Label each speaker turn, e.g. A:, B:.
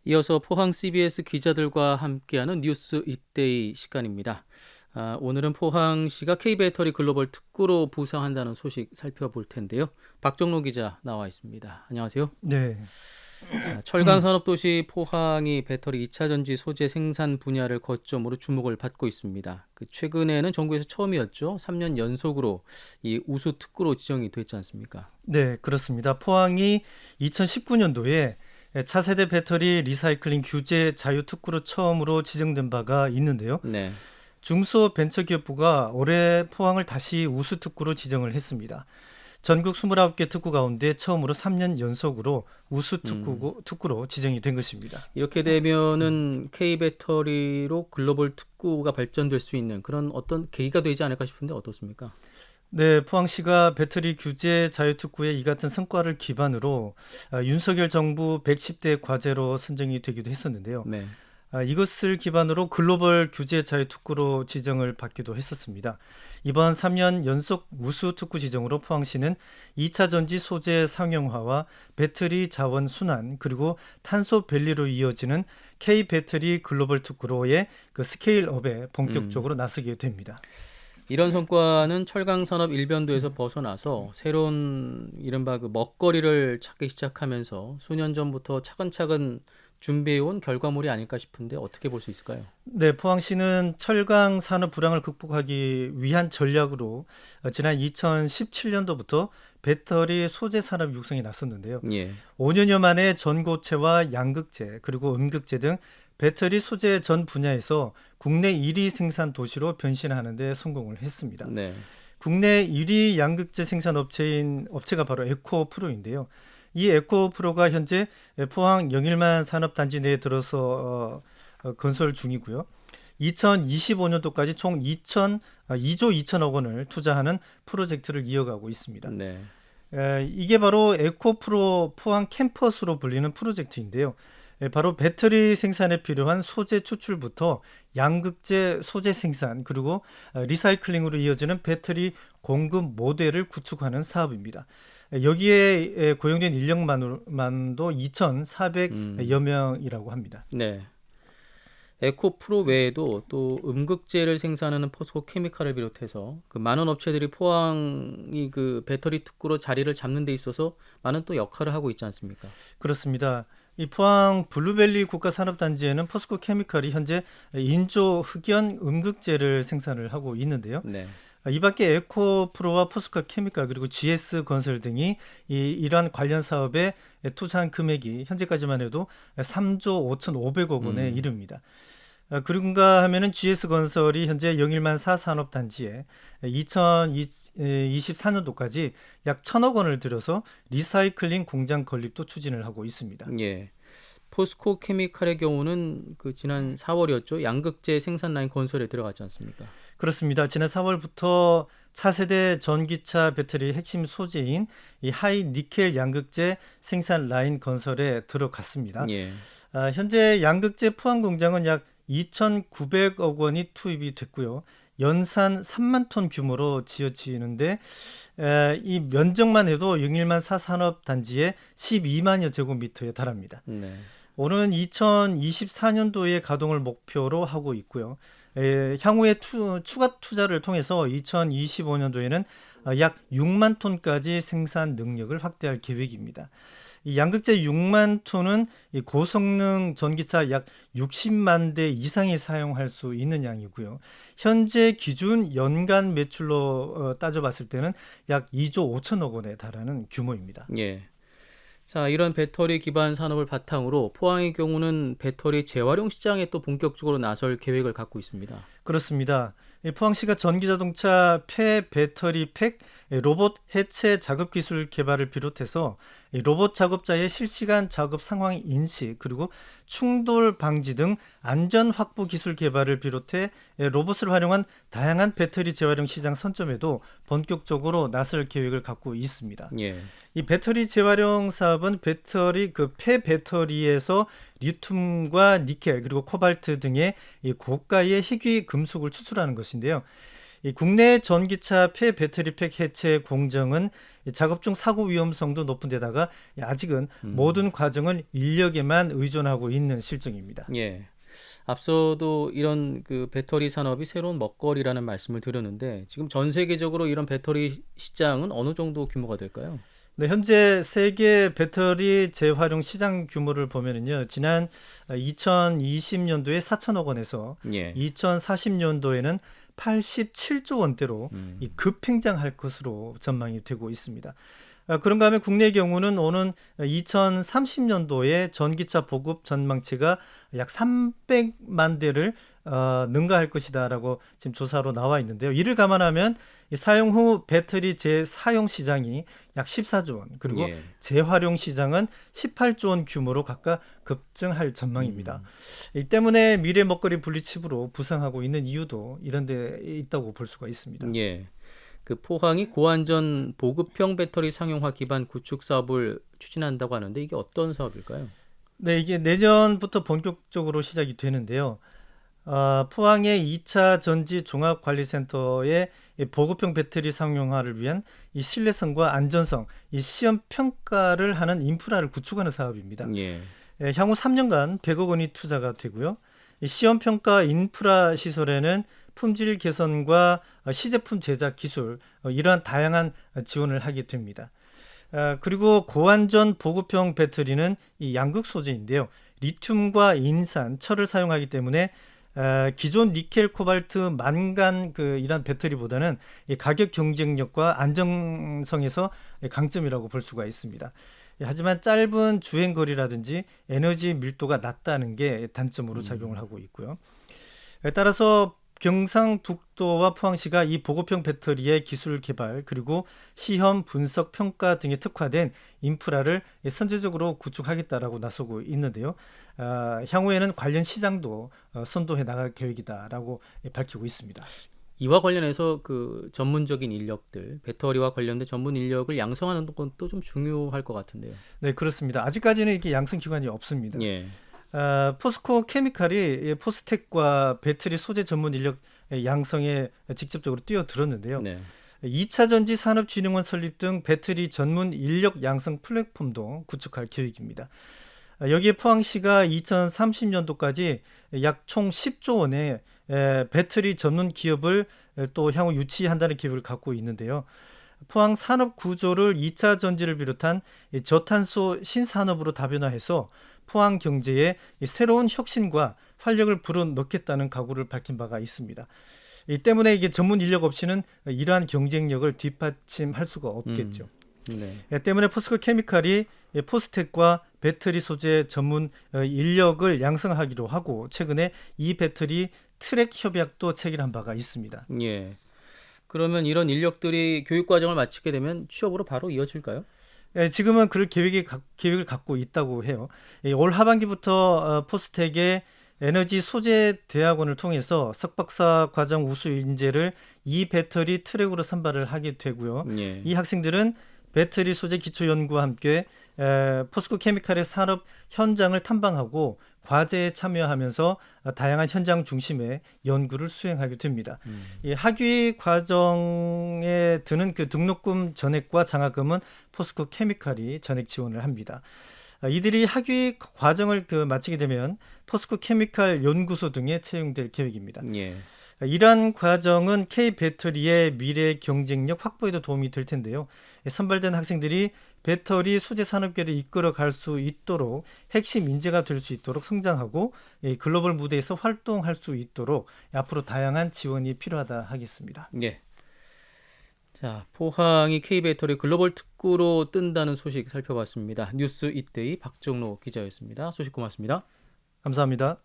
A: 이어서 포항 CBS 기자들과 함께하는 뉴스 이데이 시간입니다. 오늘은 포항시가 K배터리 글로벌 특구로 부상한다는 소식 살펴볼 텐데요. 박정로 기자 나와 있습니다. 안녕하세요.
B: 네.
A: 철강 산업도시 포항이 배터리 2차 전지 소재 생산 분야를 거점으로 주목을 받고 있습니다. 최근에는 전국에서 처음이었죠. 3년 연속으로 이 우수 특구로 지정이 됐지 않습니까?
B: 네, 그렇습니다. 포항이 2019년도에 차세대 배터리 리사이클링 규제 자유 특구로 처음으로 지정된 바가 있는데요.
A: 네.
B: 중소벤처기업부가 올해 포항을 다시 우수 특구로 지정을 했습니다. 전국 29개 특구 가운데 처음으로 3년 연속으로 우수 특구로 지정이 된 것입니다.
A: 이렇게 되면은 K배터리로 글로벌 특구가 발전될 수 있는 그런 어떤 계기가 되지 않을까 싶은데 어떻습니까?
B: 네, 포항시가 배터리 규제 자유특구의 이 같은 성과를 기반으로 윤석열 정부 110대 과제로 선정이 되기도 했었는데요.
A: 네.
B: 이것을 기반으로 글로벌 규제 자유특구로 지정을 받기도 했었습니다. 이번 3년 연속 우수 특구 지정으로 포항시는 2차 전지 소재 상용화와 배터리 자원 순환 그리고 탄소 밸리로 이어지는 K 배터리 글로벌 특구로의 그 스케일업에 본격적으로 나서게 됩니다.
A: 이런 성과는 철강 산업 일변도에서 벗어나서 새로운 이른바 그 먹거리를 찾기 시작하면서 수년 전부터 차근차근 준비해온 결과물이 아닐까 싶은데 어떻게 볼 수 있을까요?
B: 네, 포항시는 철강 산업 불황을 극복하기 위한 전략으로 지난 2017년도부터 배터리 소재 산업 육성에 나섰는데요.
A: 예.
B: 5년여 만에 전고체와 양극재 그리고 음극재 등 배터리 소재 전 분야에서 국내 1위 생산 도시로 변신하는 데 성공을 했습니다.
A: 네.
B: 국내 1위 양극재 생산 업체가 바로 에코프로인데요. 이 에코프로가 현재 포항 영일만 산업단지 내에 들어서 건설 중이고요. 2025년도까지 총 2조 2천억 원을 투자하는 프로젝트를 이어가고 있습니다.
A: 네.
B: 이게 바로 에코프로 포항 캠퍼스로 불리는 프로젝트인데요. 바로 배터리 생산에 필요한 소재 추출부터 양극재 소재 생산 그리고 리사이클링으로 이어지는 배터리 공급 모델을 구축하는 사업입니다. 여기에 고용된 인력만도 2,400여 명이라고 합니다.
A: 네. 에코프로 외에도 또 음극재를 생산하는 포스코 케미칼을 비롯해서 그 많은 업체들이 포항이 그 배터리 특구로 자리를 잡는 데 있어서 많은 또 역할을 하고 있지 않습니까?
B: 그렇습니다. 이 포항 블루밸리 국가산업단지에는 포스코 케미칼이 현재 인조 흑연 음극재를 생산을 하고 있는데요.
A: 네.
B: 이 밖에 에코프로와 포스코 케미칼 그리고 GS건설 등이 이러한 관련 사업에 투자한 금액이 현재까지만 해도 3조 5,500억 원에 이릅니다. 그런가 하면은 GS건설이 현재 영일만 4산업단지에 2024년도까지 약 1,000억 원을 들여서 리사이클링 공장 건립도 추진을 하고 있습니다.
A: 예. 포스코 케미칼의 경우는 그 지난 4월이었죠. 양극재 생산 라인 건설에 들어갔지 않습니까?
B: 그렇습니다. 지난 4월부터 차세대 전기차 배터리 핵심 소재인 이 하이 니켈 양극재 생산 라인 건설에 들어갔습니다.
A: 예.
B: 현재 양극재 포항 공장은 약 2,900억 원이 투입이 됐고요. 연산 3만 톤 규모로 지어지는데 이 면적만 해도 영일만 4산업단지의 12만여 제곱미터에 달합니다.
A: 네.
B: 오는 2024년도에 가동을 목표로 하고 있고요. 향후에 추가 투자를 통해서 2025년도에는 약 6만 톤까지 생산 능력을 확대할 계획입니다. 이 양극재 6만 톤은 이 고성능 전기차 약 60만 대 이상이 사용할 수 있는 양이고요. 현재 기준 연간 매출로 따져봤을 때는 약 2조 5천억 원에 달하는 규모입니다.
A: 예. 자, 이런 배터리 기반 산업을 바탕으로 포항의 경우는 배터리 재활용 시장에 또 본격적으로 나설 계획을 갖고 있습니다.
B: 그렇습니다. 포항시가 전기자동차 폐배터리 팩 로봇 해체 작업 기술 개발을 비롯해서 로봇 작업자의 실시간 작업 상황 인식 그리고 충돌 방지 등 안전 확보 기술 개발을 비롯해 로봇을 활용한 다양한 배터리 재활용 시장 선점에도 본격적으로 나설 계획을 갖고 있습니다.
A: 예.
B: 이 배터리 재활용 사업은 배터리 그 폐배터리에서 리튬과 니켈 그리고 코발트 등의 이 고가의 희귀 금속을 추출하는 것인데요. 이 국내 전기차 폐배터리팩 해체 공정은 이 작업 중 사고 위험성도 높은 데다가 아직은 모든 과정을 인력에만 의존하고 있는 실정입니다.
A: 예. 앞서도 이런 그 배터리 산업이 새로운 먹거리라는 말씀을 드렸는데 지금 전 세계적으로 이런 배터리 시장은 어느 정도 규모가 될까요?
B: 네, 현재 세계 배터리 재활용 시장 규모를 보면은요, 지난 2020년도에 4천억 원에서
A: 예.
B: 2040년도에는 87조 원대로
A: 음.
B: 이 급행장할 것으로 전망이 되고 있습니다. 그런가 하면 국내의 경우는 오는 2030년도에 전기차 보급 전망치가 약 300만 대를 능가할 것이다라고 지금 조사로 나와 있는데요. 이를 감안하면 이 사용 후 배터리 재사용 시장이 약 14조 원, 그리고
A: 예.
B: 재활용 시장은 18조 원 규모로 각각 급증할 전망입니다. 이 때문에 미래 먹거리 분리칩으로 부상하고 있는 이유도 이런 데 있다고 볼 수가 있습니다.
A: 예. 그 포항이 고안전 보급형 배터리 상용화 기반 구축 사업을 추진한다고 하는데 이게 어떤 사업일까요?
B: 네, 이게 내년부터 본격적으로 시작이 되는데요. 포항의 2차 전지 종합관리센터의 이 보급형 배터리 상용화를 위한 이 신뢰성과 안전성, 이 시험 평가를 하는 인프라를 구축하는 사업입니다.
A: 예.
B: 향후 3년간 100억 원이 투자가 되고요. 이 시험 평가 인프라 시설에는 품질 개선과 시제품 제작 기술 이러한 다양한 지원을 하게 됩니다. 그리고 고안전 보급형 배터리는 이 양극 소재인데요. 리튬과 인산, 철을 사용하기 때문에 기존 니켈, 코발트, 만간 이런 배터리보다는 이 가격 경쟁력과 안정성에서 강점이라고 볼 수가 있습니다. 하지만 짧은 주행 거리라든지 에너지 밀도가 낮다는 게 단점으로 작용을 하고 있고요. 따라서 경상북도와 포항시가 이 보급형 배터리의 기술 개발 그리고 시험 분석 평가 등에 특화된 인프라를 선제적으로 구축하겠다라고 나서고 있는데요. 향후에는 관련 시장도 선도해 나갈 계획이다라고 밝히고 있습니다.
A: 이와 관련해서 그 전문적인 인력들, 배터리와 관련된 전문 인력을 양성하는 것도 좀 중요할 것 같은데요.
B: 네, 그렇습니다. 아직까지는 이게 양성 기관이 없습니다.
A: 예.
B: 포스코 케미칼이 포스텍과 배터리 소재 전문 인력 양성에 직접적으로 뛰어들었는데요.
A: 네.
B: 2차 전지 산업진흥원 설립 등 배터리 전문 인력 양성 플랫폼도 구축할 계획입니다. 여기에 포항시가 2030년도까지 약 총 10조 원의 배터리 전문 기업을 또 향후 유치한다는 계획을 갖고 있는데요. 포항 산업 구조를 2차 전지를 비롯한 저탄소 신산업으로 다변화해서 포항 경제에 새로운 혁신과 활력을 불어넣겠다는 각오를 밝힌 바가 있습니다. 이 때문에 이게 전문 인력 없이는 이러한 경쟁력을 뒷받침할 수가 없겠죠.
A: 네.
B: 때문에 포스코 케미칼이 포스텍과 배터리 소재 전문 인력을 양성하기로 하고 최근에 이 배터리 트랙 협약도 체결한 바가 있습니다.
A: 예. 그러면 이런 인력들이 교육 과정을 마치게 되면 취업으로 바로 이어질까요?
B: 지금은 그럴 계획을 갖고 있다고 해요. 올 하반기부터 포스텍의 에너지 소재 대학원을 통해서 석박사 과정 우수 인재를 이 배터리 트랙으로 선발을 하게 되고요.
A: 예.
B: 이 학생들은 배터리 소재 기초 연구와 함께 포스코 케미칼의 산업 현장을 탐방하고 과제에 참여하면서 다양한 현장 중심의 연구를 수행하게 됩니다. 이 학위 과정에 드는 그 등록금 전액과 장학금은 포스코 케미칼이 전액 지원을 합니다. 이들이 학위 과정을 마치게 되면 포스코 케미칼 연구소 등에 채용될 계획입니다.
A: 예.
B: 이러한 과정은 K배터리의 미래 경쟁력 확보에도 도움이 될 텐데요. 선발된 학생들이 배터리 소재 산업계를 이끌어 갈 수 있도록 핵심 인재가 될 수 있도록 성장하고 글로벌 무대에서 활동할 수 있도록 앞으로 다양한 지원이 필요하다 하겠습니다.
A: 예. 자, 포항이 K배터리 글로벌 특구로 뜬다는 소식 살펴봤습니다. 뉴스 이데이 박정로 기자였습니다. 소식 고맙습니다.
B: 감사합니다.